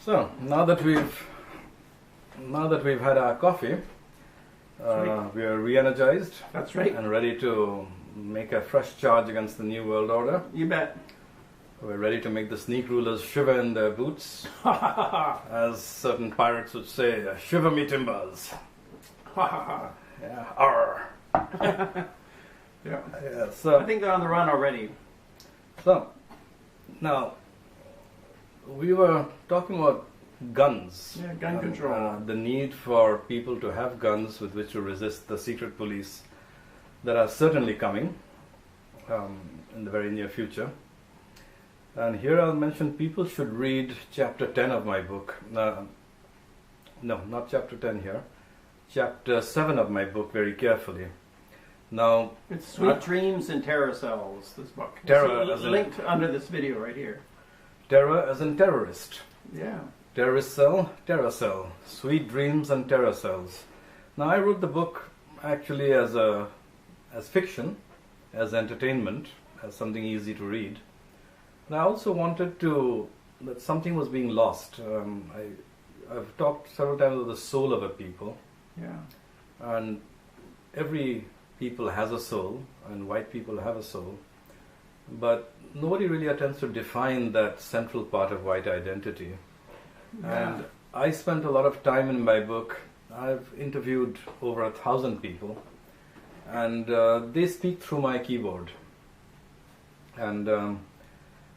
So now that we've had our coffee, right. we are re-energized. That's right. And ready to make a fresh charge against the New World Order. You bet. We're ready to make the sneak rulers shiver in their boots, as certain pirates would say, "Shiver me timbers." Yeah, arr. Yeah. So I think they're on the run already. So now we were talking about guns. Yeah, gun control. The need for people to have guns with which to resist the secret police that are certainly coming in the very near future. And here I'll mention people should read chapter 10 of my book. No, not chapter 10 here. Chapter 7 of my book very carefully. Now, it's Sweet Dreams and Terror Cells, this book. Terror it's linked under this video right here. Terror as in terrorist. Yeah. Terrorist cell, terror cell. Sweet Dreams and Terror Cells. Now I wrote the book actually as fiction, as entertainment, as something easy to read. And I also wanted that something was being lost. I've talked several times about the soul of a people. Yeah. And every people has a soul, and white people have a soul. But nobody really attempts to define that central part of white identity. Yeah. And I spent a lot of time in my book. I've interviewed over 1,000 people, and they speak through my keyboard. And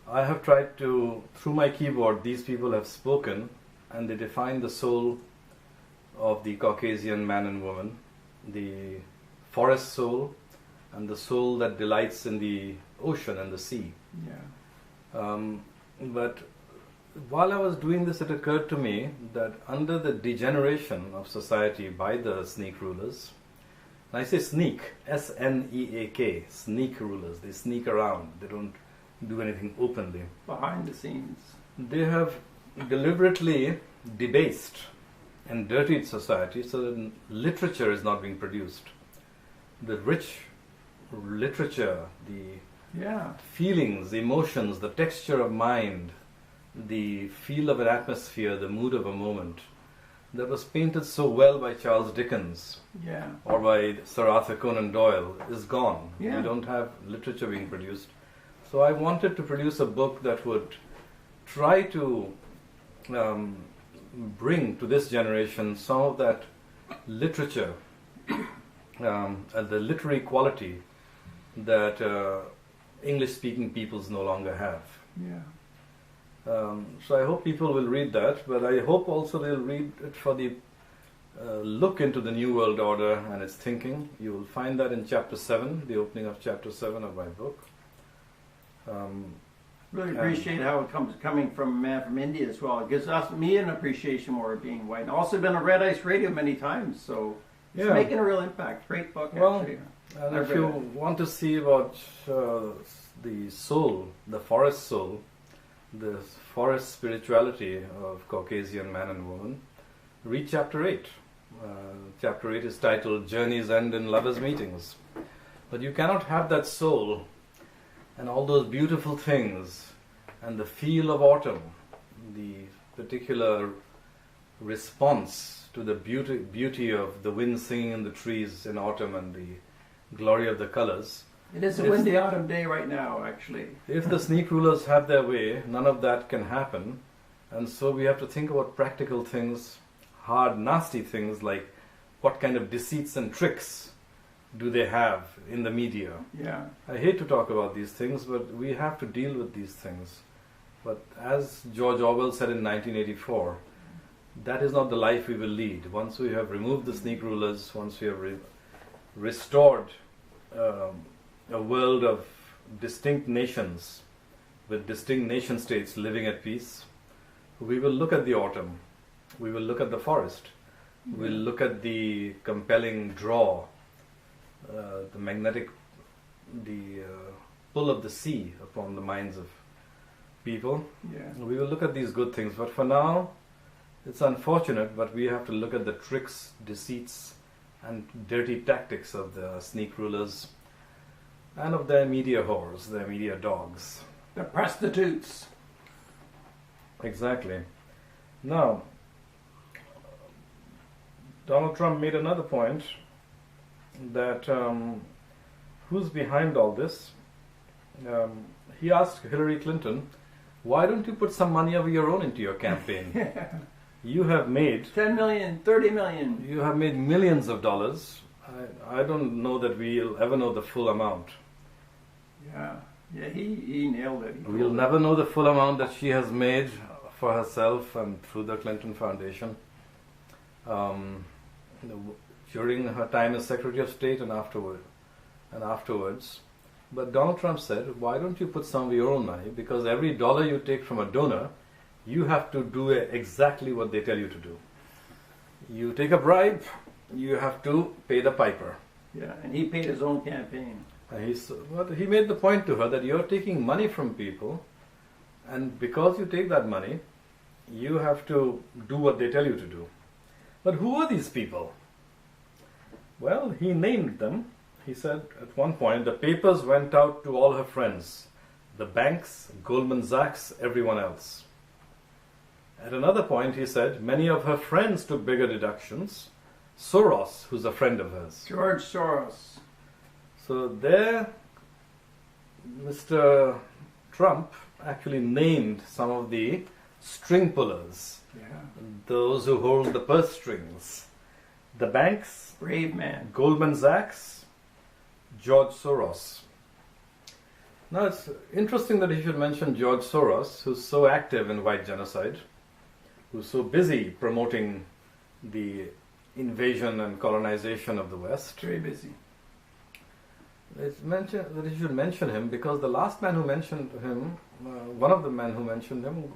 I have tried to, through my keyboard, these people have spoken, and they define the soul of the Caucasian man and woman, the forest soul, and the soul that delights in the ocean and the sea. Yeah. But while I was doing this, it occurred to me that under the degeneration of society by the sneak rulers, and I say sneak, S-N-E-A-K, sneak rulers, they sneak around, they don't do anything openly. Behind the scenes. They have deliberately debased and dirtied society so that literature is not being produced. The rich literature, the feelings, the emotions, the texture of mind, the feel of an atmosphere, the mood of a moment, that was painted so well by Charles Dickens or by Sir Arthur Conan Doyle is gone. Yeah. We don't have literature being produced. So I wanted to produce a book that would try to bring to this generation some of that literature, the literary quality that English-speaking peoples no longer have. Yeah. So I hope people will read that, but I hope also they'll read it for the look into the New World Order and its thinking. You will find that in chapter 7, the opening of chapter 7 of my book. Really appreciate how it coming from a man from India as well. It gives me an appreciation more of being white. And also been on Red Ice Radio many times, so it's making a real impact. Great book, actually. And if you want to see about the soul, the forest soul, the forest spirituality of Caucasian man and woman, read chapter 8. Chapter 8 is titled Journeys End in Lovers' Meetings. But you cannot have that soul and all those beautiful things and the feel of autumn, the particular response to the beauty of the wind singing in the trees in autumn and the glory of the colors. It is a windy autumn day right now, actually. If the sneak rulers have their way, none of that can happen. And so we have to think about practical things, hard, nasty things like what kind of deceits and tricks do they have in the media. Yeah. I hate to talk about these things, but we have to deal with these things. But as George Orwell said in 1984, that is not the life we will lead. Once we have removed the sneak rulers, once we have restored a world of distinct nations with distinct nation states living at peace, we will look at the autumn, we will look at the forest, we'll look at the compelling draw, the magnetic, pull of the sea upon the minds of people. Yeah. We will look at these good things, but for now, it's unfortunate, but we have to look at the tricks, deceits, and dirty tactics of the sneak rulers and of their media whores, their media dogs. The prostitutes. Exactly. Now, Donald Trump made another point that who's behind all this? He asked Hillary Clinton, why don't you put some money of your own into your campaign? You have made 10 million, 30 million. You have made millions of dollars. I don't know that we'll ever know the full amount. Yeah, he nailed it. We'll never know the full amount that she has made for herself and through the Clinton Foundation during her time as Secretary of State and afterwards. But Donald Trump said, why don't you put some of your own money? Because every dollar you take from a donor, you have to do exactly what they tell you to do. You take a bribe, you have to pay the piper. Yeah, and he paid his own campaign. He made the point to her that you're taking money from people, and because you take that money, you have to do what they tell you to do. But who are these people? Well, he named them. He said at one point, the papers went out to all her friends, the banks, Goldman Sachs, everyone else. At another point, he said, many of her friends took bigger deductions. Soros, who's a friend of hers. George Soros. So there, Mr. Trump actually named some of the string pullers, those who hold the purse strings. The banks, brave man. Goldman Sachs, George Soros. Now it's interesting that he should mention George Soros, who's so active in white genocide, who's so busy promoting the invasion and colonization of the West. Very busy. It's mentioned that he should mention him because the last man who mentioned him, one of the men who mentioned him,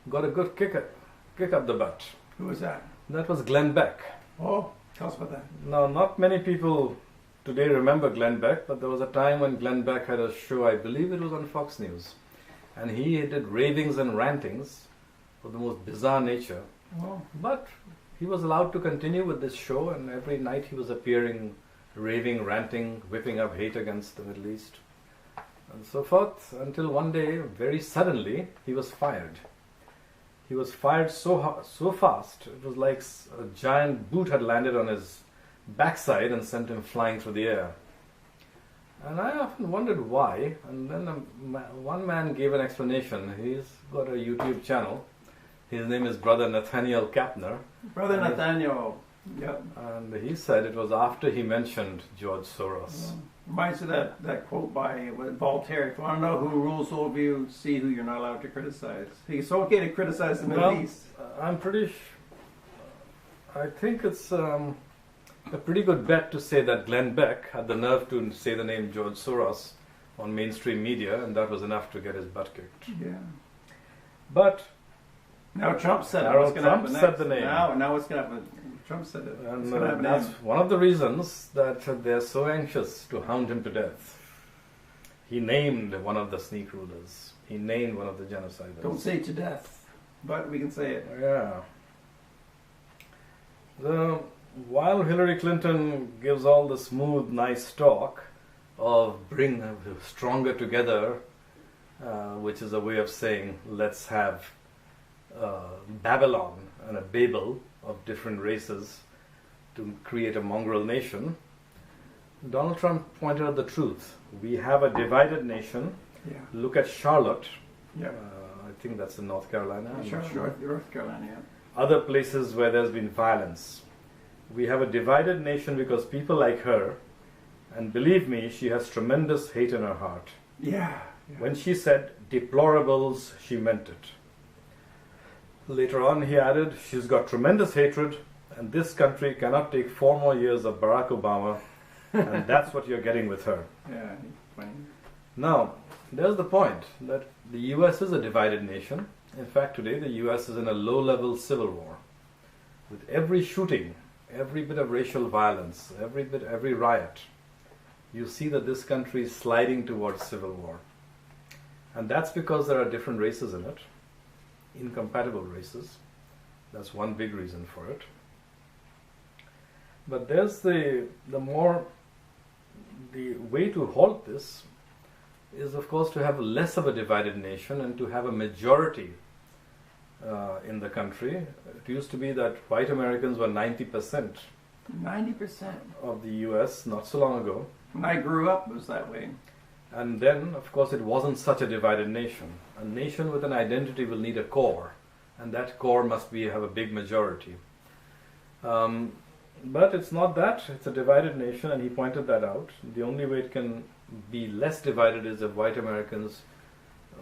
got a good kick up the butt. Who was that? That was Glenn Beck. Oh, tell us about that. Now, not many people today remember Glenn Beck, but there was a time when Glenn Beck had a show, I believe it was on Fox News, and he did ravings and rantings of the most bizarre nature. Oh. But he was allowed to continue with this show, and every night he was appearing, raving, ranting, whipping up hate against the Middle East, and so forth, until one day, very suddenly, he was fired. He was fired so fast, it was like a giant boot had landed on his backside and sent him flying through the air. And I often wondered why, and then one man gave an explanation. He's got a YouTube channel. His name is Brother Nathaniel Kapner. Brother Nathaniel, yep. And he said it was after he mentioned George Soros. Reminds me of that quote by Voltaire. If you want to know who rules over you, see who you're not allowed to criticize. It's okay to criticize the Middle East. I'm pretty I think it's a pretty good bet to say that Glenn Beck had the nerve to say the name George Soros on mainstream media, and that was enough to get his butt kicked. Yeah. But now Trump said it. Donald Trump said the name. Now what's going to happen? Trump said it. And that's one of the reasons that they're so anxious to hound him to death. He named one of the sneak rulers. He named one of the genociders. Don't say to death, but we can say it. Yeah. While Hillary Clinton gives all the smooth, nice talk of bring stronger together, which is a way of saying let's have Babylon and a Babel of different races to create a mongrel nation, Donald Trump pointed out the truth. We have a divided nation. Yeah. Look at Charlotte. Yeah. I think that's in North Carolina. North Carolina, yeah. Other places where there's been violence. We have a divided nation because people like her, and believe me, she has tremendous hate in her heart. Yeah. When she said deplorables, she meant it. Later on, he added, she's got tremendous hatred, and this country cannot take 4 more years of Barack Obama, and that's what you're getting with her. Yeah, funny. Now, there's the point, that the US is a divided nation. In fact, today the US is in a low-level civil war. With every shooting, every bit of racial violence, every riot, you see that this country is sliding towards civil war. And that's because there are different races in it. Incompatible races. That's one big reason for it. But there's the way to halt this is, of course, to have less of a divided nation and to have a majority in the country. It used to be that white Americans were 90% 90% of the US not so long ago. When I grew up, it was that way. And then, of course, it wasn't such a divided nation. A nation with an identity will need a core, and that core must have a big majority. But it's not that. It's a divided nation, and he pointed that out. The only way it can be less divided is if white Americans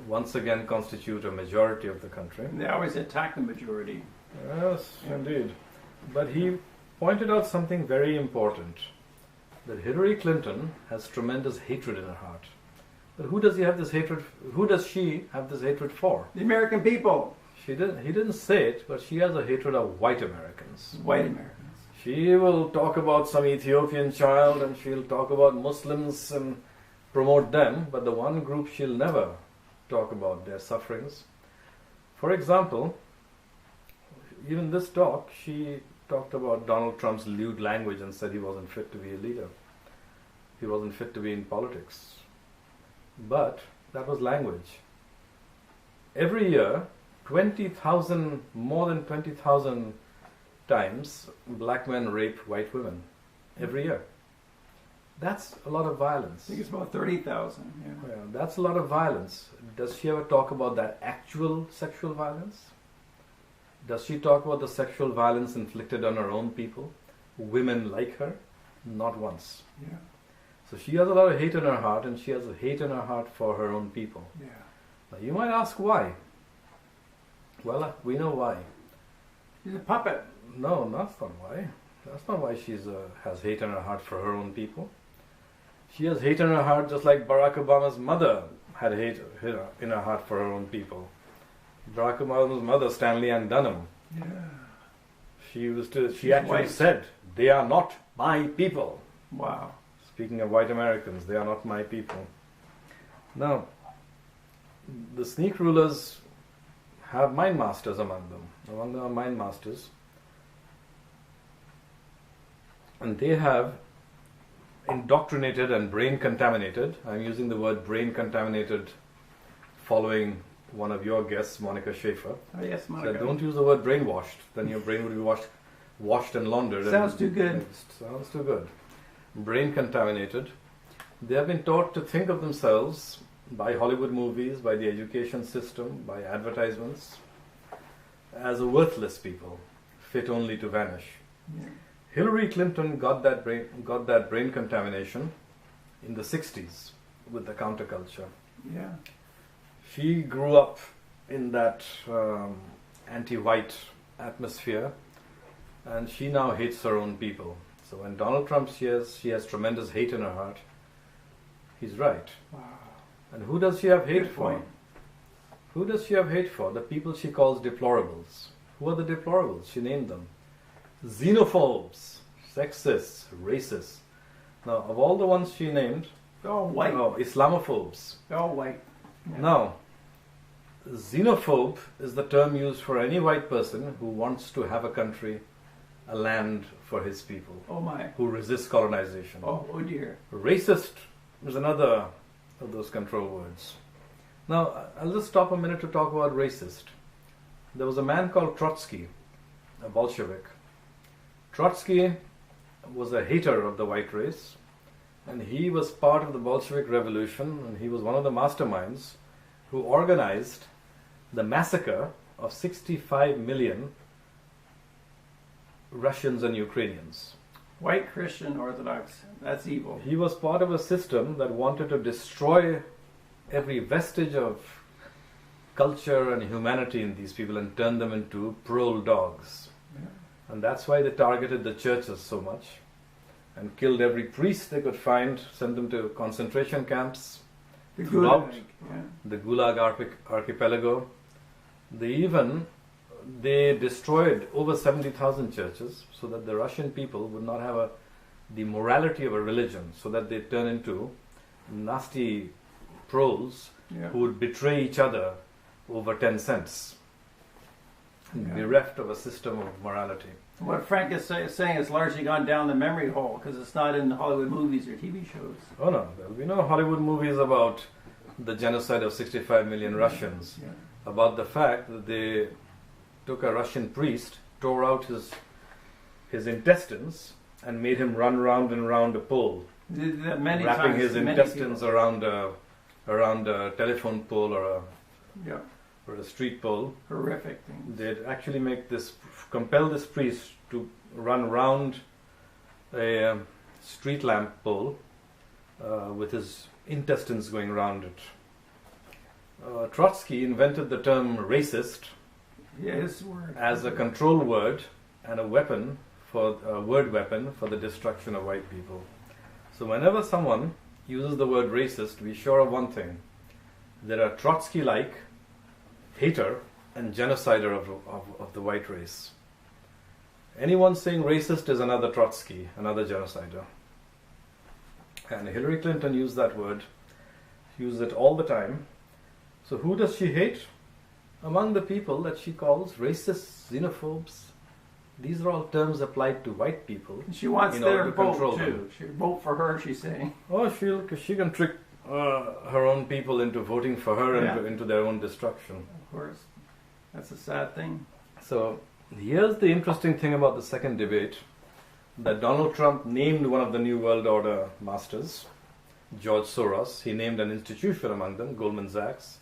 once again constitute a majority of the country. And they always attack the majority. Yes, indeed. But he pointed out something very important, that Hillary Clinton has tremendous hatred in her heart. But who does she have this hatred for? The American people. He didn't say it, but she has a hatred of white Americans. White Americans. She will talk about some Ethiopian child, and she'll talk about Muslims and promote them, but the one group she'll never talk about their sufferings. For example, even this talk, she talked about Donald Trump's lewd language and said he wasn't fit to be a leader. He wasn't fit to be in politics. But that was language. Every year, more than 20,000 times, black men rape white women. Every year. That's a lot of violence. I think it's about 30,000. Yeah. That's a lot of violence. Does she ever talk about that actual sexual violence? Does she talk about the sexual violence inflicted on her own people? Women like her? Not once. Yeah. So she has a lot of hate in her heart, and she has a hate in her heart for her own people. Yeah. Now you might ask why. Well, we know why. She's a puppet. No, that's not why. That's not why she has hate in her heart for her own people. She has hate in her heart just like Barack Obama's mother had hate in her heart for her own people. Barack Obama's mother, Stanley Ann Dunham. Yeah. She actually said, "They are not my people." Wow. Speaking of white Americans, they are not my people. Now, the sneak rulers have mind masters among them. Among them are mind masters. And they have indoctrinated and brain contaminated. I'm using the word brain contaminated following one of your guests, Monica Schaefer. Oh yes, Monica. So don't use the word brainwashed. Then your brain would be washed and laundered. Sounds too good. Sounds too good. Brain contaminated. They have been taught to think of themselves by Hollywood movies, by the education system, by advertisements, as a worthless people, fit only to vanish. Yeah. Hillary Clinton got that brain contamination in the 60s with the counterculture. Yeah. She grew up in that anti-white atmosphere, and she now hates her own people. So when Donald Trump says she has tremendous hate in her heart, he's right. Wow. And who does she have hate Good for? point. Who does she have hate for? The people she calls deplorables. Who are the deplorables? She named them. Xenophobes, sexists, racists. Now, of all the ones she named, white. Islamophobes. White. Yeah. Now, xenophobe is the term used for any white person who wants to have a country, a land for his people. Oh my. Who resists colonization. Oh dear. Racist is another of those control words. Now, I'll just stop a minute to talk about racist. There was a man called Trotsky, a Bolshevik. Trotsky was a hater of the white race, and he was part of the Bolshevik Revolution, and he was one of the masterminds who organized the massacre of 65 million Russians and Ukrainians. White Christian Orthodox, that's evil. He was part of a system that wanted to destroy every vestige of culture and humanity in these people and turn them into prole dogs. Yeah. And that's why they targeted the churches so much and killed every priest they could find, sent them to concentration camps throughout the Gulag archipelago. They destroyed over 70,000 churches so that the Russian people would not have the morality of a religion, so that they turn into nasty proles who would betray each other over 10 cents, bereft of a system of morality. What Frank is saying has largely gone down the memory hole because it's not in Hollywood movies or TV shows. Oh no, there will be no Hollywood movies about the genocide of 65 million Russians, about the fact that they took a Russian priest, tore out his intestines, and made him run round and round a pole, wrapping his intestines around a telephone pole or a street pole. Horrific things. They'd actually compel this priest to run round a street lamp pole with his intestines going round it. Trotsky invented the term racist as a control word and a word weapon for the destruction of white people. So whenever someone uses the word racist, we're sure of one thing. They're a Trotsky-like hater and genocider of the white race. Anyone saying racist is another Trotsky, another genocider. And Hillary Clinton used that word, uses it all the time. So who does she hate? Among the people that she calls racists, xenophobes. These are all terms applied to white people. She wants their vote too. She vote for her, she's saying. Oh, she can trick her own people into voting for her and into their own destruction. Of course. That's a sad thing. So here's the interesting thing about the second debate, that Donald Trump named one of the New World Order masters, George Soros. He named an institution among them, Goldman Sachs.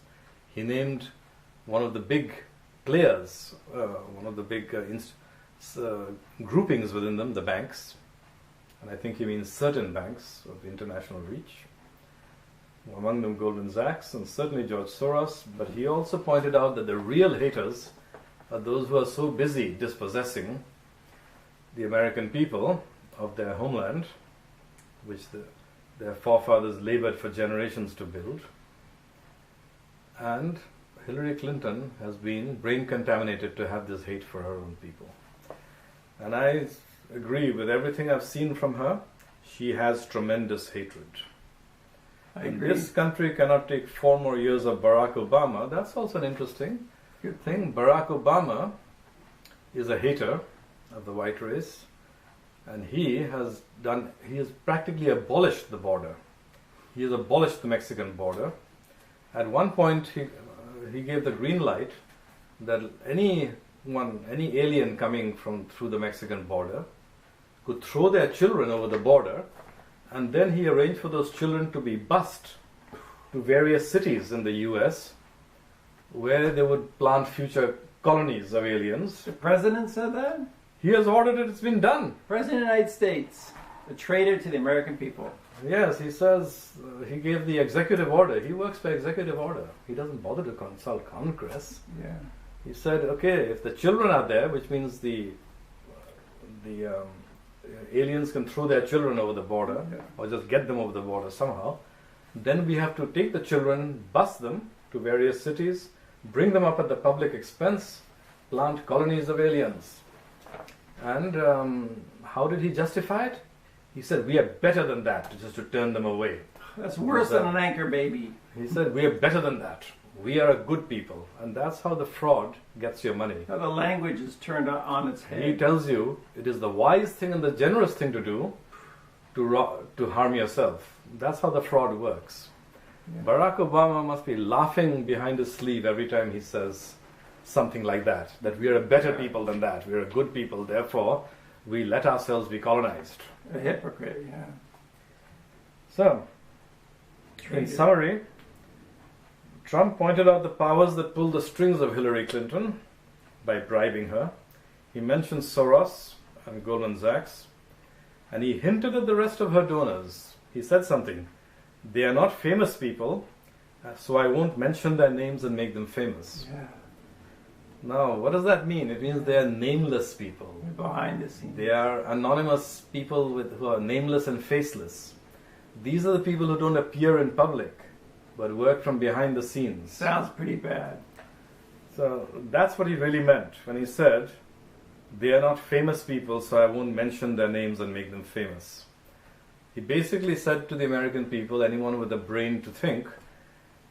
He named one of the big players, one of the big groupings within them, the banks. And I think he means certain banks of international reach. Among them Goldman Sachs and certainly George Soros. But he also pointed out that the real haters are those who are so busy dispossessing the American people of their homeland, which their forefathers labored for generations to build. And Hillary Clinton has been brain contaminated to have this hate for her own people. And I agree with everything I've seen from her. She has tremendous hatred. I agree. This country cannot take 4 more years of Barack Obama. That's also an interesting good thing. Barack Obama is a hater of the white race, and he has practically abolished the border. He has abolished the Mexican border. At one point, he gave the green light that any alien coming through the Mexican border could throw their children over the border, and then he arranged for those children to be bused to various cities in the US where they would plant future colonies of aliens. The president said that? He has ordered it, it's been done. President of the United States, a traitor to the American people. Yes, he says he gave the executive order. He works by executive order. He doesn't bother to consult Congress. Yeah. He said, okay, if the children are there, which means the aliens can throw their children over the border, or just get them over the border somehow, then we have to take the children, bus them to various cities, bring them up at the public expense, plant colonies of aliens. And how did he justify it? He said, we are better than that, just to turn them away. That's worse than an anchor baby. He said, we are better than that. We are a good people. And that's how the fraud gets your money. How the language is turned on its head. He tells you it is the wise thing and the generous thing to do to harm yourself. That's how the fraud works. Yeah. Barack Obama must be laughing behind his sleeve every time he says something like that we are a better people than that. We are a good people, therefore we let ourselves be colonized. A hypocrite, yeah. So, in summary, Trump pointed out the powers that pull the strings of Hillary Clinton by bribing her. He mentioned Soros and Goldman Sachs, and he hinted at the rest of her donors. He said something. They are not famous people, so I won't mention their names and make them famous. Yeah. Now, what does that mean? It means they are nameless people. Behind the scenes. They are anonymous people who are nameless and faceless. These are the people who don't appear in public, but work from behind the scenes. Sounds pretty bad. So that's what he really meant when he said, they are not famous people, so I won't mention their names and make them famous. He basically said to the American people, anyone with a brain to think,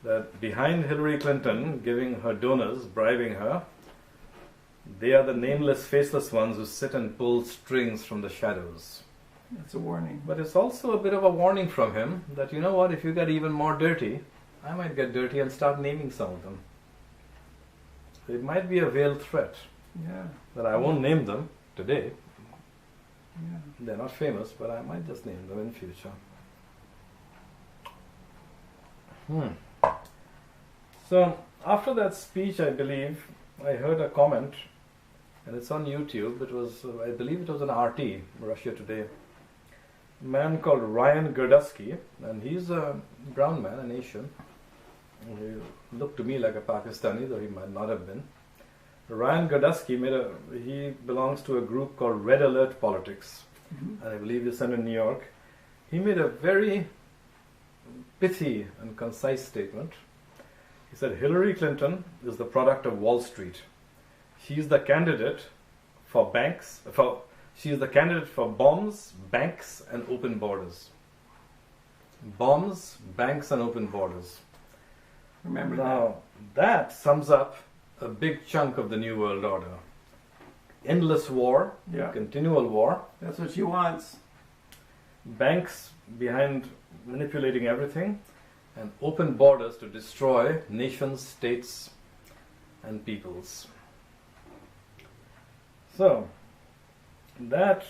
that behind Hillary Clinton, giving her donors, bribing her, they are the nameless, faceless ones who sit and pull strings from the shadows. That's a warning. But it's also a bit of a warning from him that, you know what, if you get even more dirty, I might get dirty and start naming some of them. So it might be a veiled threat. Yeah. But I won't name them today. Yeah. They're not famous, but I might just name them in future. So after that speech, I believe, I heard a comment, and it's on YouTube. It was, I believe it was an RT, Russia Today. A man called Ryan Gerdusky, and he's a brown man, an Asian. He looked to me like a Pakistani, though he might not have been. Ryan Gerdusky he belongs to a group called Red Alert Politics, and I believe he's in New York. He made a very pithy and concise statement. He said, Hillary Clinton is the product of Wall Street. She is the candidate for she is the candidate for bombs, banks, and open borders. Bombs, banks, and open borders. Remember now, that sums up a big chunk of the New World Order. Endless war, continual war. That's what she wants. Banks behind manipulating everything, and open borders to destroy nations, states, and peoples. So, that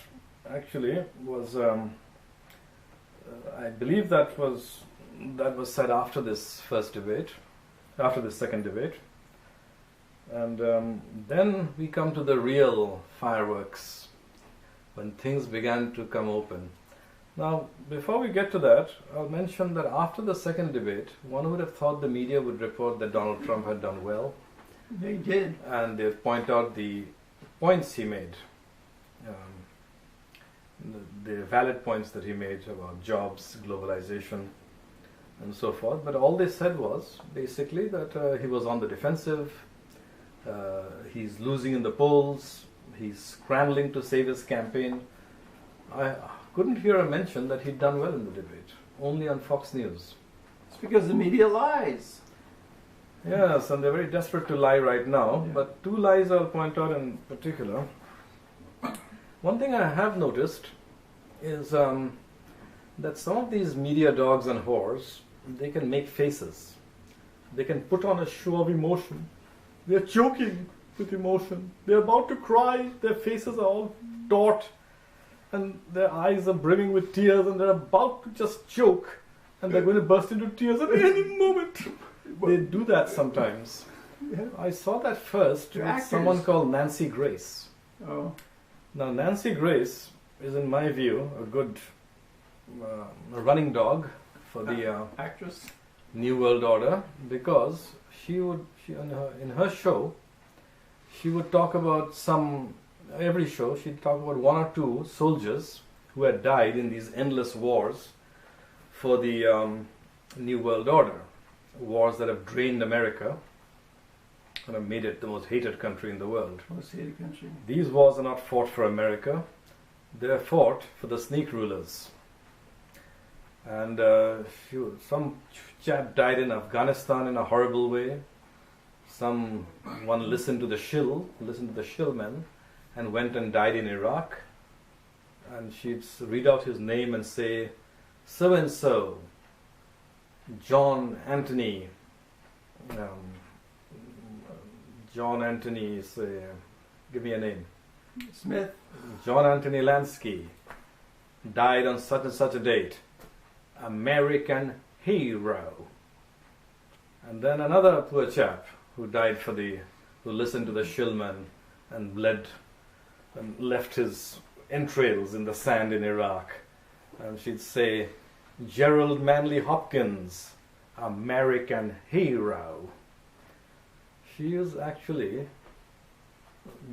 actually was, I believe that was said after this second debate. And then we come to the real fireworks, when things began to come open. Now, before we get to that, I'll mention that after the second debate, one would have thought the media would report that Donald Trump had done well. They did. And they'd point out the points he made, the valid points that he made about jobs, globalization, and so forth. But all they said was basically that he was on the defensive, he's losing in the polls, he's scrambling to save his campaign. I couldn't hear a mention that he'd done well in the debate, only on Fox News. It's because the media lies. Yes, and they're very desperate to lie right now, but two lies I'll point out in particular. One thing I have noticed is that some of these media dogs and whores, they can make faces. They can put on a show of emotion. They're choking with emotion. They're about to cry. Their faces are all taut, and their eyes are brimming with tears, and they're about to just choke, and they're going to burst into tears at any moment. They do that sometimes. Yeah. I saw that first with someone called Nancy Grace. Oh. Now, Nancy Grace is, in my view, a good running dog for the actress New World Order, because in her show, she would talk about every show, she'd talk about one or two soldiers who had died in these endless wars for the New World Order. Wars that have drained America and have made it the most hated country in the world. Most hated country. These wars are not fought for America. They're fought for the snake rulers. And some chap died in Afghanistan in a horrible way. Someone listened to the shillmen, and went and died in Iraq. And she'd read out his name and say, so-and-so, John Anthony, say, give me a name. Smith. John Anthony Lansky died on such and such a date. American hero. And then another poor chap who died who listened to the shillman and left his entrails in the sand in Iraq. And she'd say, Gerald Manley Hopkins, American hero. She is actually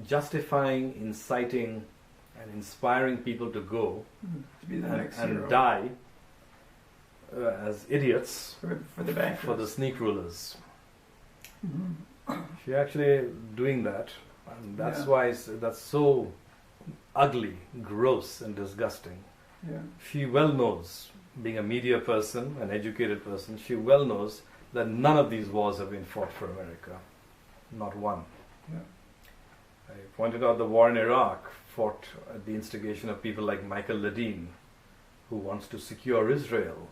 justifying, inciting, and inspiring people to go to be the next and hero. Die as idiots for the sneak rulers. Mm-hmm. She actually doing that, and that's why that's so ugly, gross, and disgusting. Yeah. She well knows, being a media person, an educated person, she well knows that none of these wars have been fought for America. Not one. Yeah. I pointed out the war in Iraq fought at the instigation of people like Michael Ledeen, who wants to secure Israel.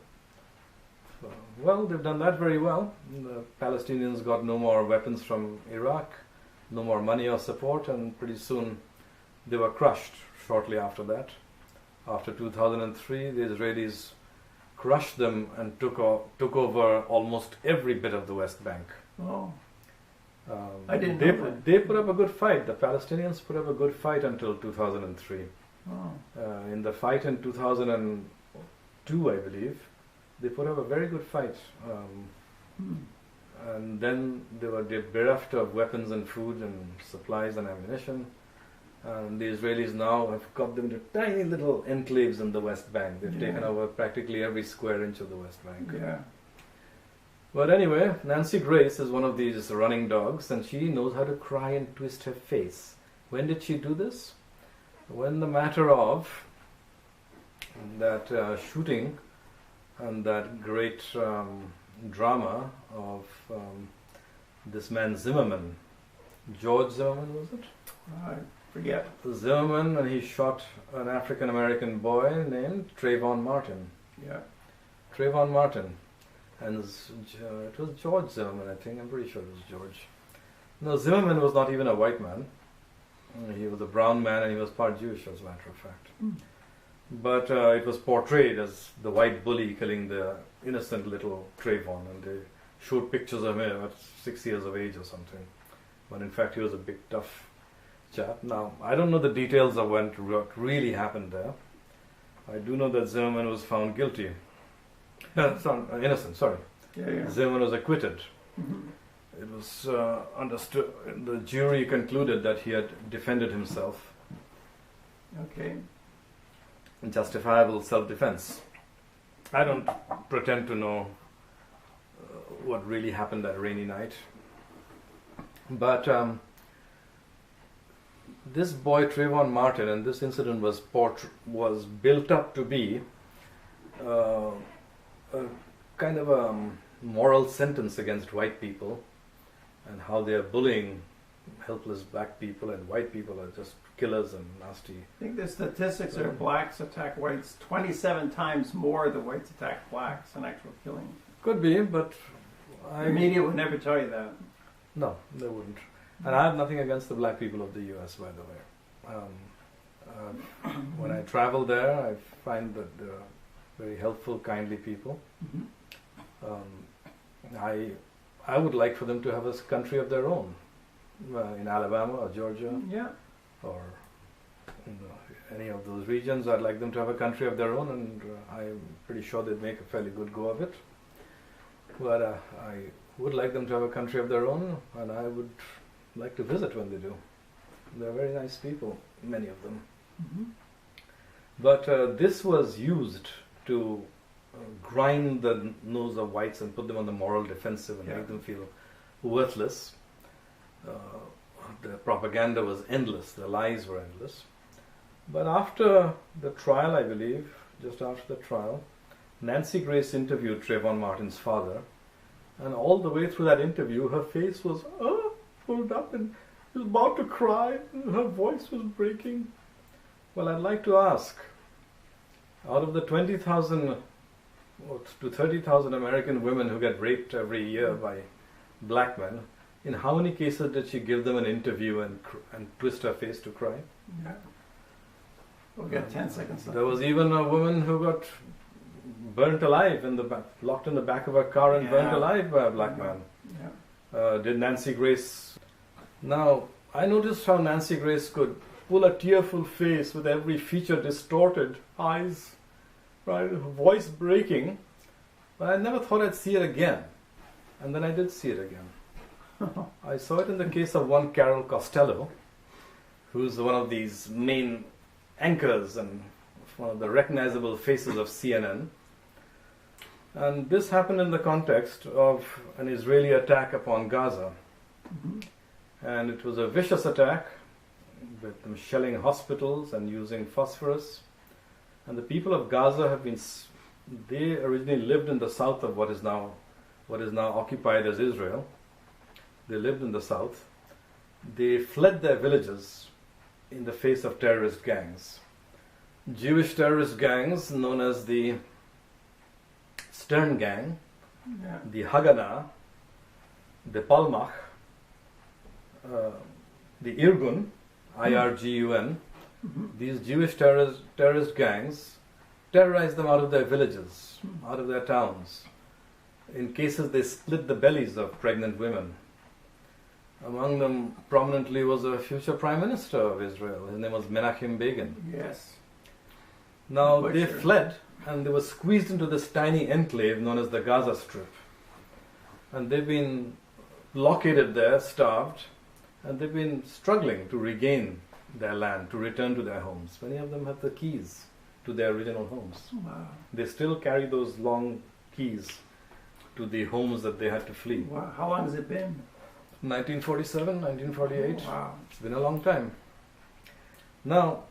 So, well, they've done that very well. The Palestinians got no more weapons from Iraq. no more money or support, and pretty soon they were crushed shortly after that. After 2003, the Israelis crushed them and took over almost every bit of the West Bank. Oh. I didn't know that. They put up a good fight. The Palestinians put up a good fight until 2003. Oh. In the fight in 2002, I believe, they put up a very good fight. And then they were bereft of weapons and food and supplies and ammunition. And the Israelis now have got them into tiny little enclaves in the West Bank. They've taken over practically every square inch of the West Bank. Yeah. But anyway, Nancy Grace is one of these running dogs, and she knows how to cry and twist her face. When did she do this? When the matter of that shooting and that great drama of this man Zimmerman, George Zimmerman, was it? I forget. Zimmerman, and he shot an African American boy named Trayvon Martin. Yeah. Trayvon Martin. And it was George Zimmerman, I think. I'm pretty sure it was George. No, Zimmerman was not even a white man. He was a brown man, and he was part Jewish, as a matter of fact. But it was portrayed as the white bully killing the innocent little Trayvon, and they showed pictures of him at 6 years of age or something, when in fact he was a big tough chap. Now, I don't know the details of what really happened there. I do know that Zimmerman was found guilty. Innocent, sorry. Yeah. Zimmerman was acquitted. It was understood, the jury concluded that he had defended himself. Okay. In justifiable self-defense. I don't pretend to know what really happened that rainy night. But this boy Trayvon Martin, and this incident was built up to be a kind of a moral sentence against white people, and how they are bullying helpless black people, and white people are just killers and nasty. I think the statistics are blacks attack whites 27 times more than whites attack blacks in actual killing. Could be, but the media would never tell you that. No, they wouldn't. And I have nothing against the black people of the US, by the way. When I travel there, I find that they're very helpful, kindly people. I would like for them to have a country of their own, in Alabama or Georgia, or any of those regions. I'd like them to have a country of their own, and I'm pretty sure they'd make a fairly good go of it. But I would like them to have a country of their own, and I would like to visit when they do. They're very nice people, many of them. But this was used to grind the nose of whites and put them on the moral defensive and make them feel worthless. The propaganda was endless, the lies were endless. But after the trial, I believe, just after the trial, Nancy Grace interviewed Trayvon Martin's father, and all the way through that interview, her face was pulled up, and she was about to cry, and her voice was breaking. Well, I'd like to ask, out of the 20,000 to 30,000 American women who get raped every year by black men, in how many cases did she give them an interview and twist her face to cry? We'll get 10 seconds left. There was even a woman who got burnt alive locked in the back of her car and burnt alive by a black man. Did Nancy Grace? Now, I noticed how Nancy Grace could pull a tearful face with every feature distorted, eyes, right, voice breaking, but I never thought I'd see it again. And then I did see it again. I saw it in the case of one Carol Costello, who's one of these main anchors and one of the recognizable faces of CNN. And this happened in the context of an Israeli attack upon Gaza. And it was a vicious attack, with them shelling hospitals and using phosphorus. And the people of Gaza they originally lived in the south of what is now occupied as Israel. They lived in the south. They fled their villages in the face of terrorist gangs. Jewish terrorist gangs known as the Stern Gang, the Haganah, the Palmach, the Irgun, IRGUN, these Jewish terrorist gangs terrorized them out of their villages, out of their towns. In cases they split the bellies of pregnant women. Among them prominently was a future Prime Minister of Israel. His name was Menachem Begin. Yes. Now they fled and they were squeezed into this tiny enclave known as the Gaza Strip. And they've been blockaded there, starved, and they've been struggling to regain their land, to return to their homes. Many of them have the keys to their original homes. Wow. They still carry those long keys to the homes that they had to flee. Wow. How long has it been? 1947, 1948. Oh, wow. It's been a long time. Now,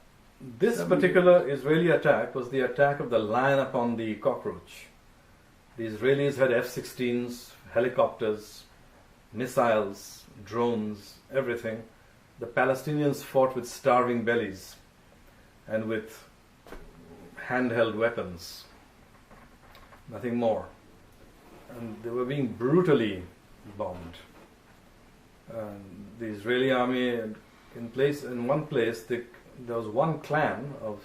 this particular Israeli attack was the attack of the lion upon the cockroach. The Israelis had F-16s, helicopters, missiles, drones, everything. The Palestinians fought with starving bellies and with handheld weapons. Nothing more. And they were being brutally bombed. The Israeli army, in one place, there was one clan of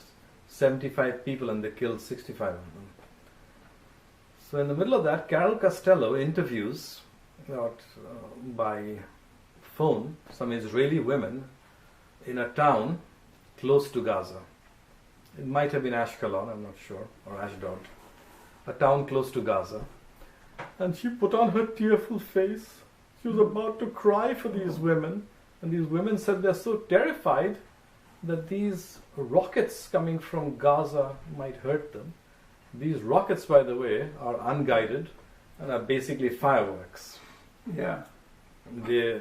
75 people and they killed 65 of them. So in the middle of that, Carol Costello interviews by phone some Israeli women in a town close to Gaza. It might have been Ashkelon, I'm not sure, or Ashdod. A town close to Gaza. And she put on her tearful face. She was about to cry for these women. And these women said they're so terrified that these rockets coming from Gaza might hurt them. These rockets, by the way, are unguided and are basically fireworks. Yeah. They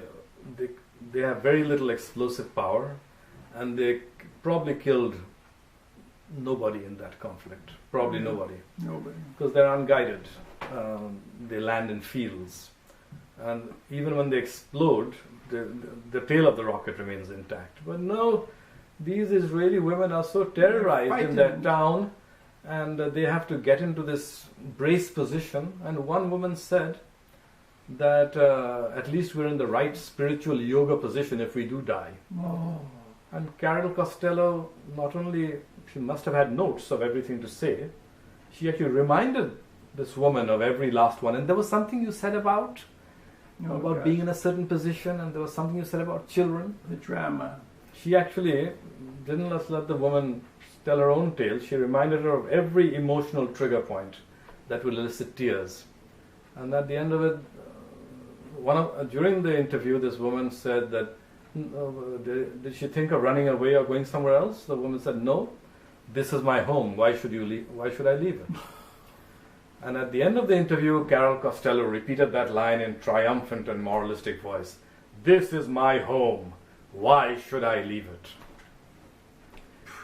have very little explosive power, and they probably killed nobody in that conflict. Probably nobody. Nobody. Because they're unguided. They land in fields. And even when they explode, the tail of the rocket remains intact. But no, these Israeli women are so terrorized in their town, and they have to get into this brace position. And one woman said that at least we're in the right spiritual yoga position if we do die. Oh. And Carol Costello, not only, she must have had notes of everything to say, she actually reminded this woman of every last one. And there was something you said about being in a certain position, and there was something you said about children. The drama. She actually didn't just let the woman tell her own tale. She reminded her of every emotional trigger point that would elicit tears. And at the end of it, during the interview, this woman said that, did she think of running away or going somewhere else? The woman said, no, this is my home. Why should I leave it? And at the end of the interview, Carol Costello repeated that line in triumphant and moralistic voice. This is my home. Why should I leave it?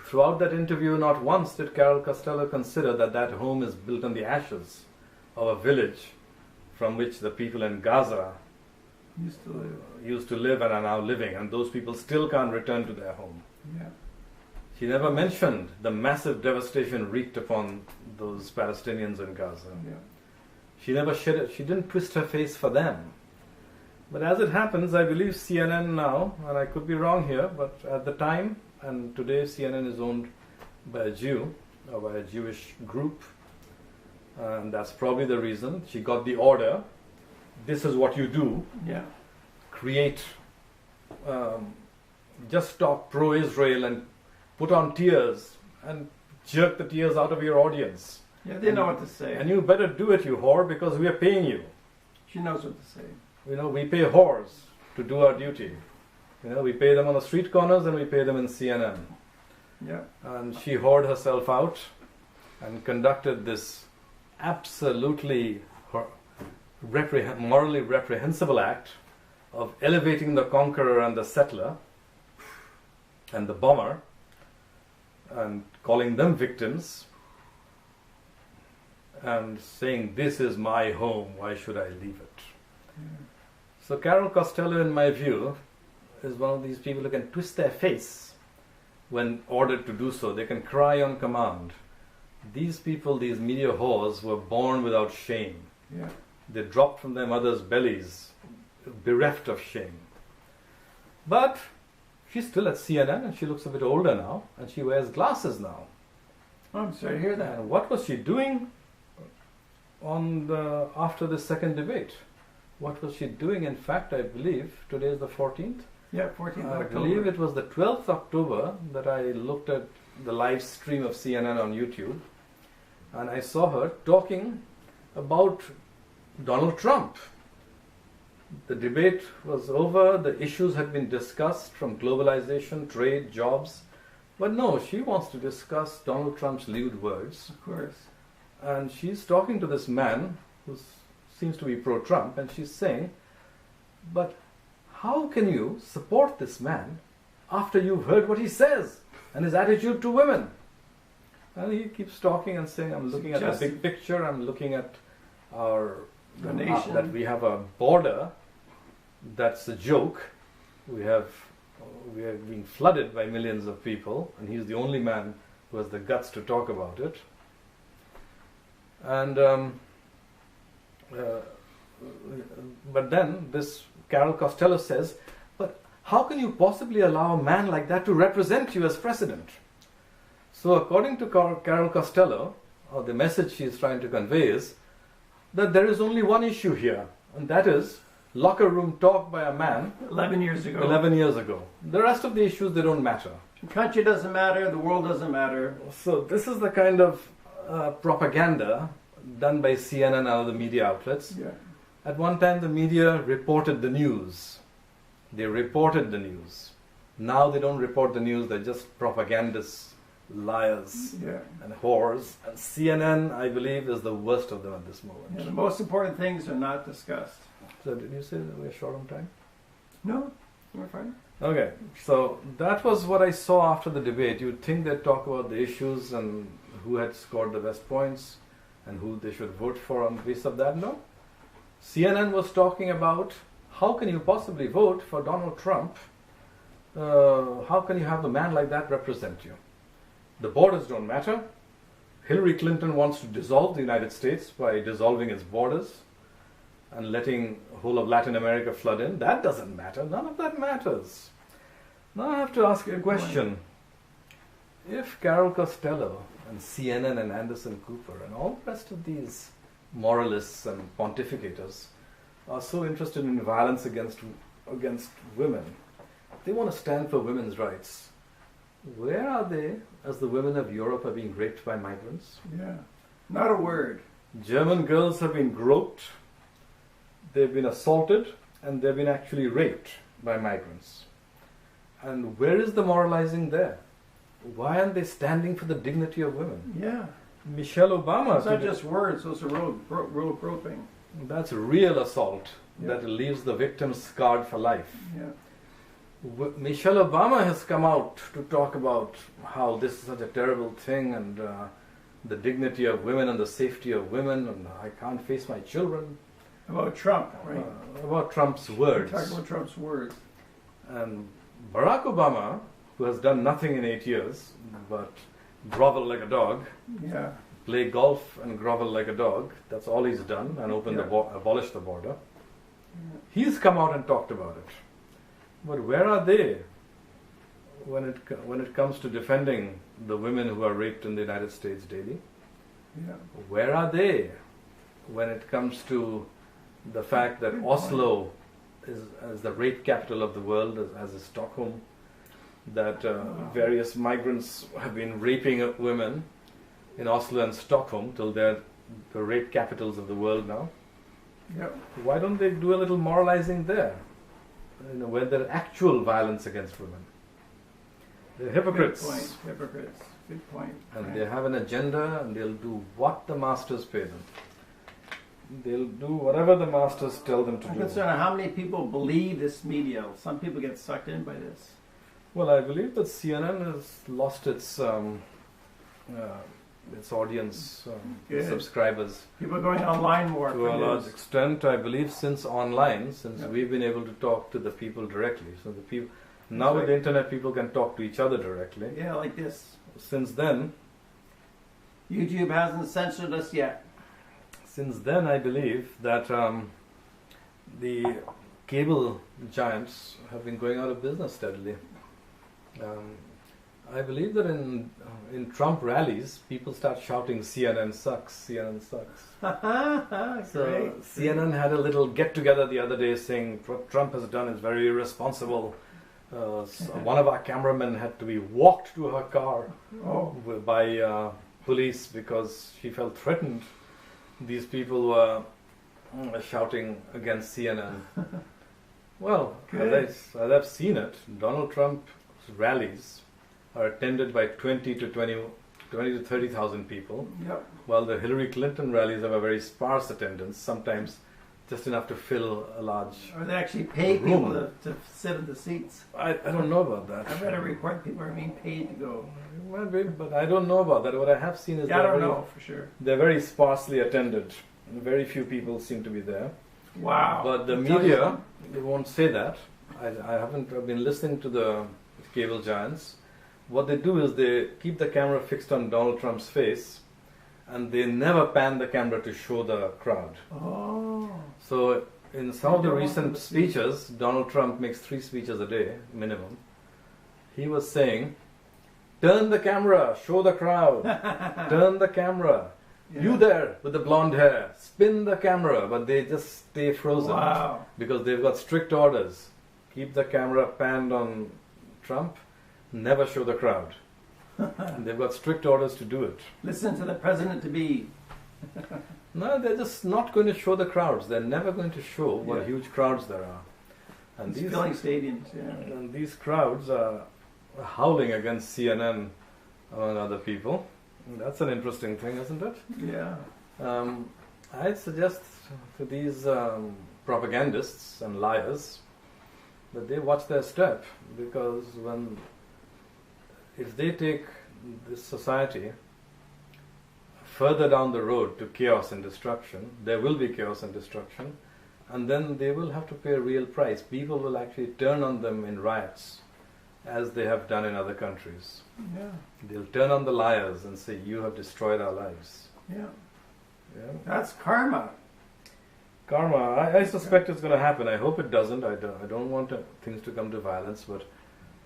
Throughout that interview, not once did Carol Costello consider that that home is built on the ashes of a village from which the people in Gaza used to live and are now living, and those people still can't return to their home. Yeah. She never mentioned the massive devastation wreaked upon those Palestinians in Gaza. Yeah. She didn't twist her face for them. But as it happens, I believe CNN now, and I could be wrong here, but at the time, and today CNN is owned by a Jew, or by a Jewish group, and that's probably the reason. She got the order, this is what you do. Yeah. Create, just talk pro-Israel and put on tears and jerk the tears out of your audience. Yeah, they know what to say. And you better do it, you whore, because we are paying you. She knows what to say. We pay whores to do our duty. We pay them on the street corners and we pay them in CNN. Yeah. And she whored herself out and conducted this absolutely morally reprehensible act of elevating the conqueror and the settler and the bomber and calling them victims and saying, this is my home, why should I leave it? Yeah. So Carol Costello, in my view, is one of these people who can twist their face when ordered to do so. They can cry on command. These people, these media whores, were born without shame. Yeah. They dropped from their mothers' bellies, bereft of shame. But she's still at CNN, and she looks a bit older now, and she wears glasses now. Oh, I'm sorry to hear that. And what was she doing after the second debate? What was she doing? In fact, I believe today is the 14th. Yeah, 14th I October. believe it was the 12th October that I looked at the live stream of CNN on YouTube, and I saw her talking about Donald Trump. The debate was over, the issues had been discussed from globalization, trade, jobs, but no, she wants to discuss Donald Trump's lewd words. Of course. And she's talking to this man who seems to be pro-Trump, and she's saying, but how can you support this man after you've heard what he says and his attitude to women? And he keeps talking and saying, I'm looking at the big picture, I'm looking at the nation, that we have a border that's a joke. We are being flooded by millions of people, and he's the only man who has the guts to talk about it. And but then this Carol Costello says, but how can you possibly allow a man like that to represent you as president? So according to Carol Costello, or the message she is trying to convey is that there is only one issue here, and that is locker room talk by a man 11 years ago. 11 years ago. The rest of the issues, they don't matter. The country doesn't matter, the world doesn't matter. So this is the kind of propaganda done by CNN and other media outlets. Yeah. At one time, the media reported the news. They reported the news. Now they don't report the news, they're just propagandists, liars, and whores. And CNN, I believe, is the worst of them at this moment. Yeah, the most important things are not discussed. So did you say that we're short on time? No, we're fine. Okay, so that was what I saw after the debate. You'd think they'd talk about the issues and who had scored the best points and who they should vote for on the basis of that. No. CNN was talking about how can you possibly vote for Donald Trump? How can you have a man like that represent you? The borders don't matter. Hillary Clinton wants to dissolve the United States by dissolving its borders and letting the whole of Latin America flood in. That doesn't matter. None of that matters. Now I have to ask you a question. If Carol Costello and CNN and Anderson Cooper and all the rest of these moralists and pontificators are so interested in violence against women, they want to stand for women's rights, where are they as the women of Europe are being raped by migrants? Yeah, not a word. German girls have been groped, they've been assaulted, and they've been actually raped by migrants. And where is the moralizing there? Why aren't they standing for the dignity of women? Yeah. Michelle Obama... It's not just words, those are real groping. That's real assault that leaves the victim scarred for life. Yeah. Michelle Obama has come out to talk about how this is such a terrible thing and the dignity of women and the safety of women, and I can't face my children. About Trump, right? About Trump's words. We're talking about Trump's words. And Barack Obama, who has done nothing in 8 years but grovel like a dog, play golf and grovel like a dog, that's all he's done, and abolished the border. Yeah. He's come out and talked about it. But where are they when it comes to defending the women who are raped in the United States daily? Yeah. Where are they when it comes to the fact that Oslo is as the rape capital of the world, as is Stockholm, that various migrants have been raping women in Oslo and Stockholm till they're the rape capitals of the world now? Yeah. Why don't they do a little moralizing there? Where there's actual violence against women. They're hypocrites. Good point. Hypocrites. Good point. And they have an agenda, and they'll do what the masters pay them. They'll do whatever the masters tell them to do. I'm concerned how many people believe this media. Some people get sucked in by this. Well, I believe that CNN has lost its audience, subscribers. People are going online more. To a large extent, I believe, since we've been able to talk to the people directly. So the people now with the internet, people can talk to each other directly. Yeah, like this. Since then, YouTube hasn't censored us yet. Since then, I believe that the cable giants have been going out of business steadily. I believe that in Trump rallies, people start shouting "CNN sucks, CNN sucks." So CNN had a little get-together the other day saying what Trump has done is very irresponsible. So one of our cameramen had to be walked to her car by police because she felt threatened. These people were shouting against CNN. Well, as I've seen it, Donald Trump's rallies are attended by 20 to 30,000 people, while the Hillary Clinton rallies have a very sparse attendance, sometimes just enough to fill a large Are they actually paid room. people to sit in the seats? I don't know about that. I've read a report people are being paid to go. Well, but I don't know about that. What I have seen is I don't know for sure. They're very sparsely attended. Very few people seem to be there. Wow. But the media, they won't say that. I've been listening to the cable giants. What they do is they keep the camera fixed on Donald Trump's face and they never pan the camera to show the crowd. Oh. So in some of the recent speeches, Donald Trump makes 3 speeches a day, minimum. He was saying, turn the camera, show the crowd, turn the camera. Yeah. You there with the blonde hair, spin the camera, but they just stay frozen because they've got strict orders. Keep the camera panned on Trump, never show the crowd. They've got strict orders to do it. Listen to the president-to-be. No, they're just not going to show the crowds. They're never going to show what huge crowds there are. And these filling stadiums, and these crowds are howling against CNN, among other people. That's an interesting thing, isn't it? Yeah. I'd suggest to these propagandists and liars that they watch their step, because if they take this society further down the road to chaos and destruction, there will be chaos and destruction, and then they will have to pay a real price. People will actually turn on them in riots, as they have done in other countries. Yeah. They'll turn on the liars and say, you have destroyed our lives. Yeah. That's karma. Karma. I suspect it's going to happen. I hope it doesn't. I don't want things to come to violence, but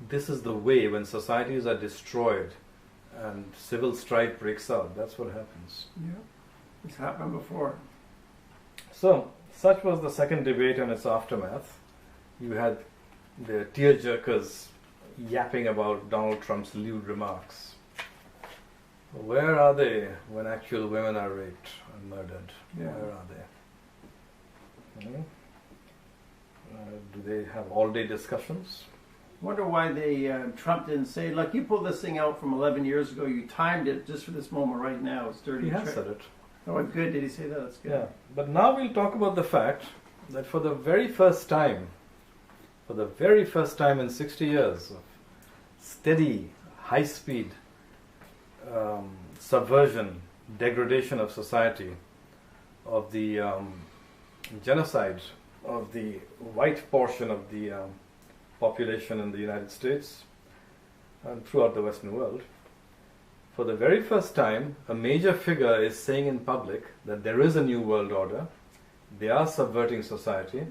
this is the way when societies are destroyed and civil strife breaks out. That's what happens. Yeah. It's happened before. So, such was the second debate and its aftermath. You had the tearjerkers yapping about Donald Trump's lewd remarks. Where are they when actual women are raped and murdered? Yeah. Where are they? Do they have all-day discussions? Wonder why Trump didn't say, look, you pulled this thing out from 11 years ago, you timed it just for this moment right now. It's dirty. He has said it. Oh, good. Did he say that? That's good. Yeah. But now we'll talk about the fact that for the very first time in 60 years of steady, high-speed subversion, degradation of society, of the genocide of the white portion of the population in the United States and throughout the Western world, for the very first time, a major figure is saying in public that there is a new world order, they are subverting society,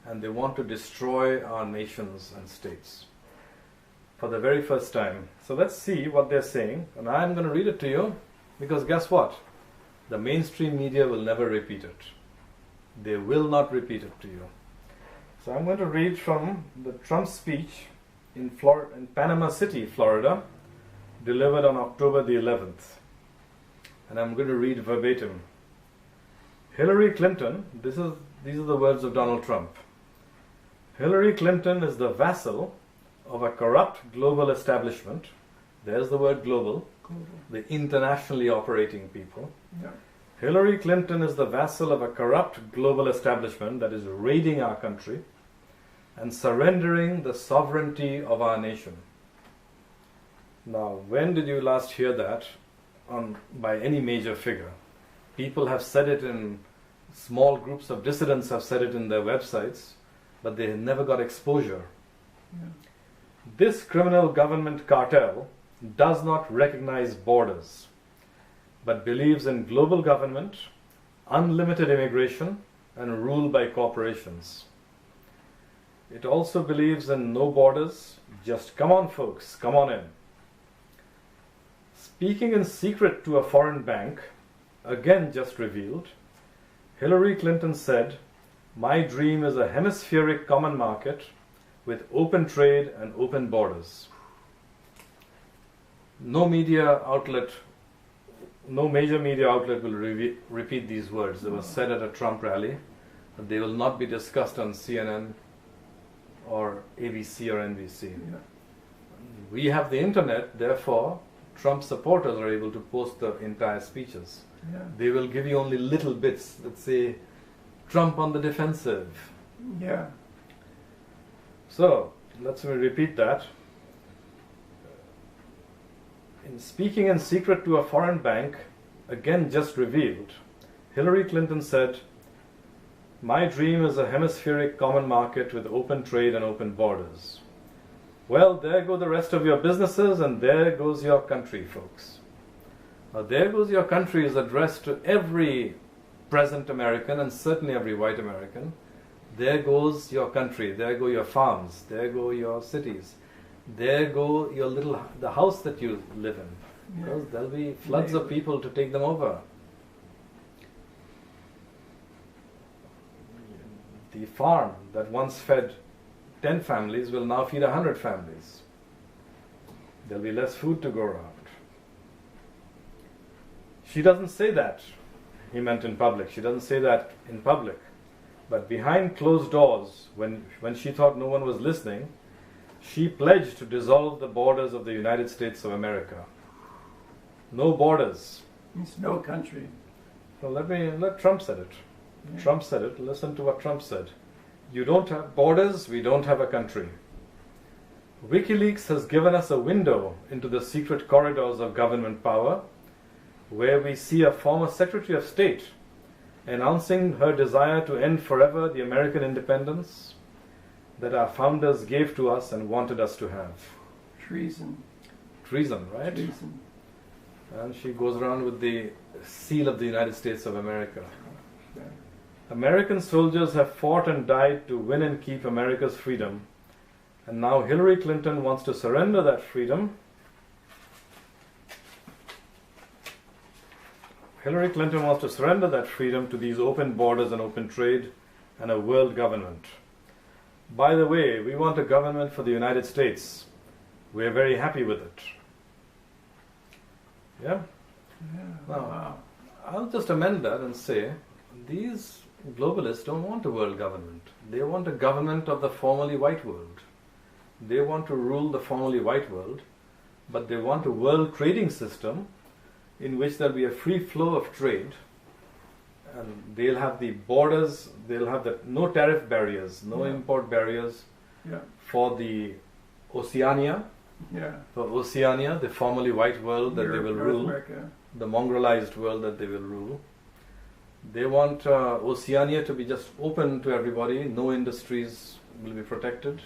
and they want to destroy our nations and states. For the very first time. So let's see what they're saying, and I'm going to read it to you, because guess what? The mainstream media will never repeat it. They will not repeat it to you. So I'm going to read from the Trump speech in Panama City, Florida, delivered on October the 11th. And I'm going to read verbatim. Hillary Clinton, these are the words of Donald Trump. Hillary Clinton is the vassal of a corrupt global establishment. There's the word global. The internationally operating people. Yeah. Hillary Clinton is the vassal of a corrupt global establishment that is raiding our country and surrendering the sovereignty of our nation. Now, when did you last hear that by any major figure? People have said it in small groups of dissidents have said it in their websites, but they never got exposure. Yeah. This criminal government cartel does not recognize borders, but believes in global government, unlimited immigration, and rule by corporations. It also believes in no borders. Just come on, folks, come on in. Speaking in secret to a foreign bank, again just revealed, Hillary Clinton said, "My dream is a hemispheric common market with open trade and open borders." No major media outlet will repeat these words. They were said at a Trump rally. They will not be discussed on CNN or ABC or NBC. Yeah. We have the internet, therefore Trump supporters are able to post the entire speeches. Yeah. They will give you only little bits that say Trump on the defensive. Yeah. So, let's repeat that. In speaking in secret to a foreign bank, again just revealed, Hillary Clinton said, "My dream is a hemispheric common market with open trade and open borders." Well, there go the rest of your businesses, and there goes your country, folks. Now, there goes your country is addressed to every present American, and certainly every white American. There goes your country, there go your farms, there go your cities, there go the house that you live in. Because there'll be floods of people to take them over. The farm that once fed 10 families will now feed 100 families. There'll be less food to go around. She doesn't say that, he meant in public. She doesn't say that in public. But behind closed doors, when she thought no one was listening, she pledged to dissolve the borders of the United States of America. No borders. It's no country. Well, let Trump said it. Yeah. Trump said it. Listen to what Trump said. You don't have borders, we don't have a country. WikiLeaks has given us a window into the secret corridors of government power, where we see a former Secretary of State announcing her desire to end forever the American independence that our founders gave to us and wanted us to have. Treason. Treason, right? Treason. And she goes around with the seal of the United States of America. Yeah. American soldiers have fought and died to win and keep America's freedom. And now Hillary Clinton wants to surrender that freedom. Hillary Clinton wants to surrender that freedom to these open borders and open trade and a world government. By the way, we want a government for the United States. We're very happy with it. Yeah? Yeah. Now, Wow. I'll just amend that and say, these globalists don't want a world government. They want a government of the formerly white world. They want to rule the formerly white world, but they want a world trading system in which there'll be a free flow of trade, and they'll have the borders, they'll have no tariff barriers, no import barriers Yeah. for the Oceania, Yeah. the formerly white world that they will North rule, America. the mongrelized world that they will rule. They want Oceania to be just open to everybody, no industries will be protected,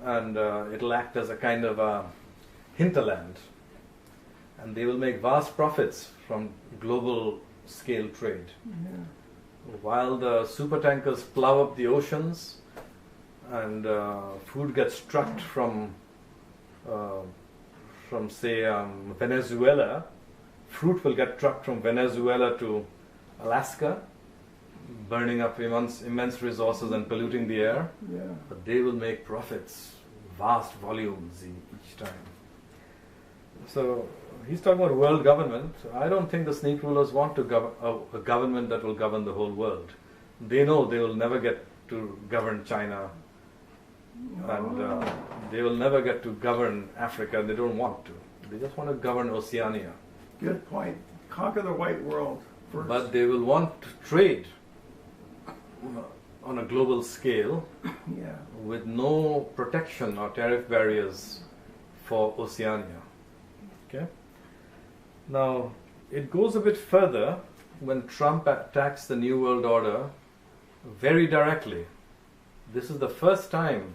and it'll act as a kind of a hinterland. And they will make vast profits from global scale trade. Yeah. While the supertankers plow up the oceans and food gets trucked from say Venezuela, fruit will get trucked from Venezuela to Alaska, burning up immense resources and polluting the air. Yeah. But they will make profits, vast volumes each time. So he's talking about world government. I don't think the sneak rulers want to a government that will govern the whole world. They know they will never get to govern China, and they will never get to govern Africa. They don't want to. They just want to govern Oceania. Good point. Conquer the white world first. But they will want to trade on a global scale Yeah. with no protection or tariff barriers for Oceania. Okay. Now, it goes a bit further when Trump attacks the New World Order very directly. This is the first time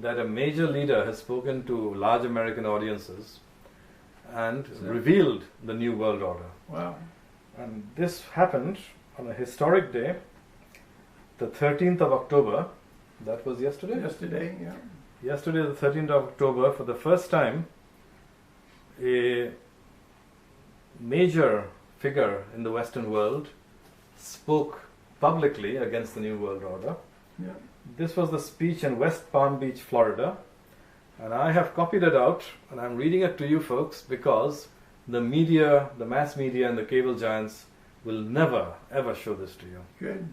that a major leader has spoken to large American audiences and revealed the New World Order. Wow. And this happened on a historic day, the 13th of October, That was yesterday? Yesterday, yeah. Yesterday, the 13th of October, for the first time, a major figure in the Western world spoke publicly against the New World Order. Yeah. This was the speech in West Palm Beach, Florida, and I have copied it out, and I'm reading it to you folks because the media, the mass media and the cable giants will never, ever show this to you. Good.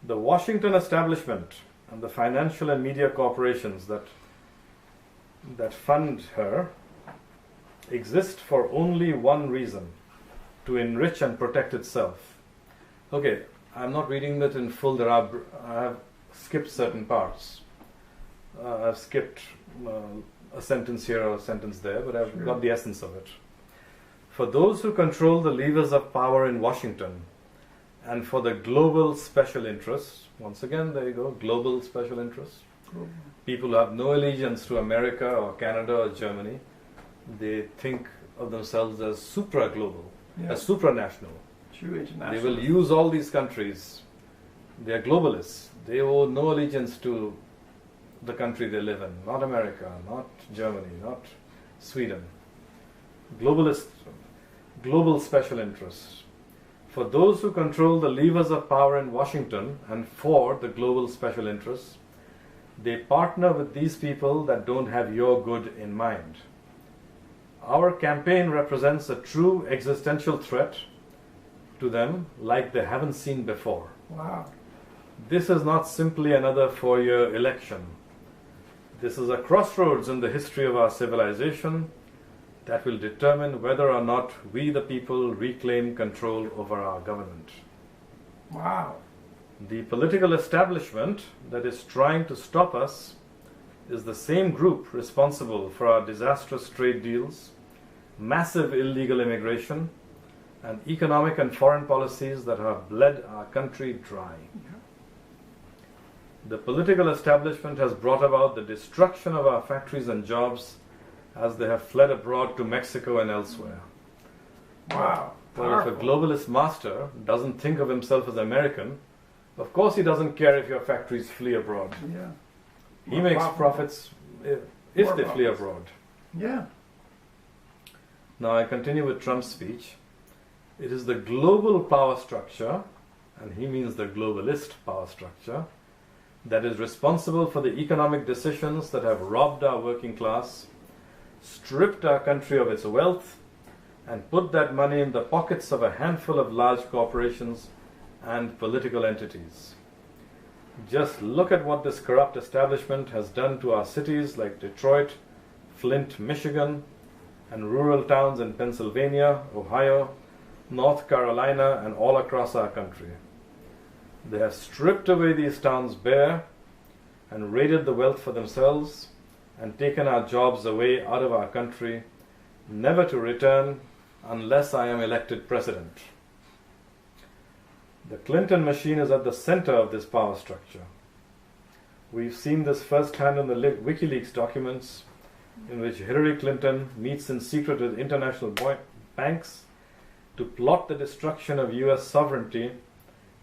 The Washington establishment and the financial and media corporations that fund her exist for only one reason: to enrich and protect itself. Okay, I'm not reading that in full. I have skipped certain parts. I've skipped a sentence here or a sentence there, but I've got the essence of it. For those who control the levers of power in Washington, and for the global special interests, once again, there you go, global special interests, people who have no allegiance to America or Canada or Germany, they think of themselves as supra-global, as supranational. True international. They will use all these countries. They are globalists. They owe no allegiance to the country they live in, not America, not Germany, not Sweden. Globalist, global special interests. For those who control the levers of power in Washington and for the global special interests, they partner with these people that don't have your good in mind. Our campaign represents a true existential threat to them like they haven't seen before. Wow. This is not simply another four-year election. This is a crossroads in the history of our civilization that will determine whether or not we the people reclaim control over our government. Wow. The political establishment that is trying to stop us is the same group responsible for our disastrous trade deals, massive illegal immigration, and economic and foreign policies that have bled our country dry. The political establishment has brought about the destruction of our factories and jobs as they have fled abroad to Mexico and elsewhere. Wow. Well, if a globalist master doesn't think of himself as American, of course he doesn't care if your factories flee abroad. Yeah. He makes profits if they flee abroad. Yeah. Now I continue with Trump's speech. It is the global power structure, and he means the globalist power structure, that is responsible for the economic decisions that have robbed our working class, stripped our country of its wealth, and put that money in the pockets of a handful of large corporations and political entities. Just look at what this corrupt establishment has done to our cities like Detroit, Flint, Michigan, and rural towns in Pennsylvania, Ohio, North Carolina, and all across our country. They have stripped away these towns bare and raided the wealth for themselves and taken our jobs away out of our country, never to return unless I am elected president. The Clinton machine is at the center of this power structure. We've seen this firsthand in the WikiLeaks documents, in which Hillary Clinton meets in secret with international banks to plot the destruction of US sovereignty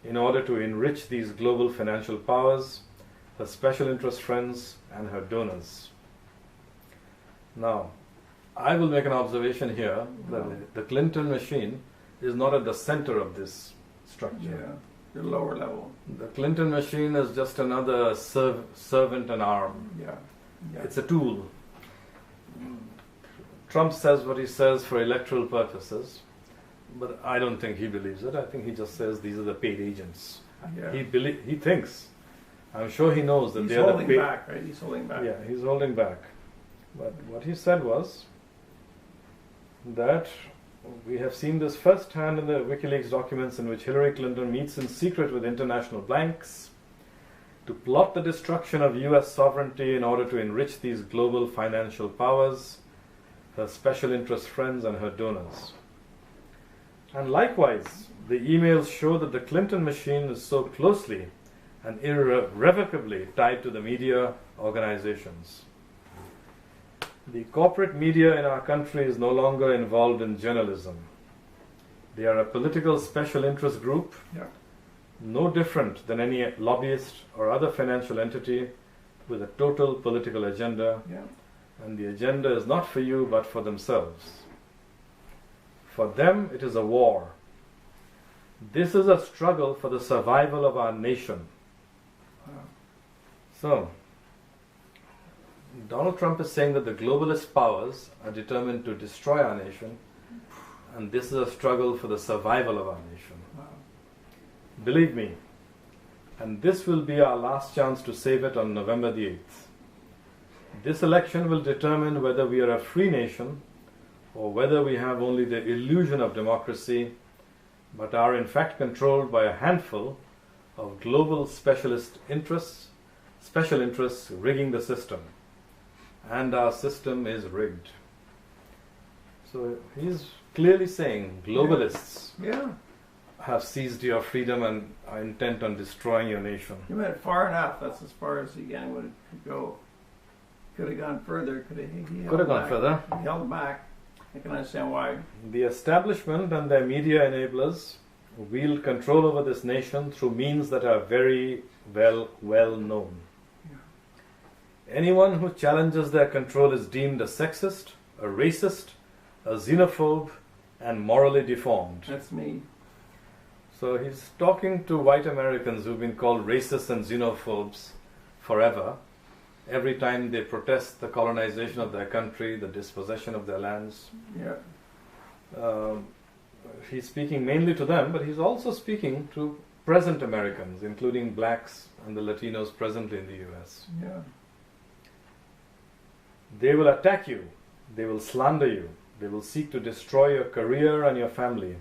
in order to enrich these global financial powers, her special interest friends, and her donors. Now, I will make an observation here that the Clinton machine is not at the center of this structure. Yeah, the lower level. The Clinton machine is just another servant and arm. Yeah. It's a tool. Trump says what he says for electoral purposes, but I don't think he believes it. I think he just says these are the paid agents. Yeah. He thinks. I'm sure he knows that He's they are the holding back, right? He's holding back. Yeah, he's holding back. But what he said was that we have seen this firsthand in the WikiLeaks documents, in which Hillary Clinton meets in secret with international banks to plot the destruction of US sovereignty in order to enrich these global financial powers, her special interest friends, and her donors. And likewise, the emails show that the Clinton machine is so closely and irrevocably tied to the media organizations. The corporate media in our country is no longer involved in journalism. They are a political special interest group no different than any lobbyist or other financial entity with a total political agenda, and the agenda is not for you but for themselves. For them it is a war. This is a struggle for the survival of our nation. So, Donald Trump is saying that the globalist powers are determined to destroy our nation, and this is a struggle for the survival of our nation. Believe me, and this will be our last chance to save it on November the 8th. This election will determine whether we are a free nation or whether we have only the illusion of democracy but are in fact controlled by a handful of global special interests rigging the system. And our system is rigged. So he's clearly saying globalists have seized your freedom and are intent on destroying your nation. You went far enough. That's as far as anyone could go. Could have gone further. Could have gone further. He held back. I can understand why. The establishment and their media enablers wield control over this nation through means that are very well known. Anyone who challenges their control is deemed a sexist, a racist, a xenophobe, and morally deformed. That's me. So he's talking to white Americans who've been called racists and xenophobes forever. Every time they protest the colonization of their country, the dispossession of their lands. He's speaking mainly to them, but he's also speaking to present Americans, including blacks and the Latinos presently in the US. They will attack you. They will slander you. They will seek to destroy your career and your family.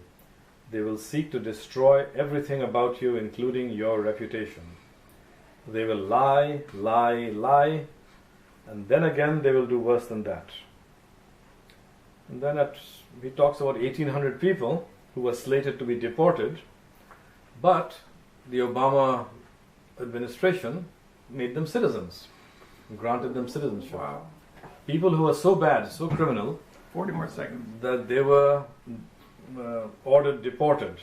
They will seek to destroy everything about you, including your reputation. They will lie, and then again they will do worse than that. And then he talks about 1,800 people who were slated to be deported, but the Obama administration made them citizens, granted them citizenship. Wow. People who were so bad, so criminal, 40 more seconds, that they were ordered deported.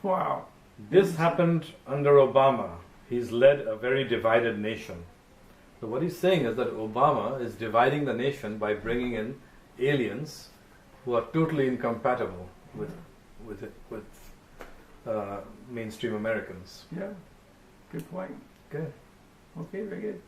Wow. This happened under Obama. He's led a very divided nation. So what he's saying is that Obama is dividing the nation by bringing in aliens who are totally incompatible with mainstream Americans. Yeah, good point. Okay. Okay, very good.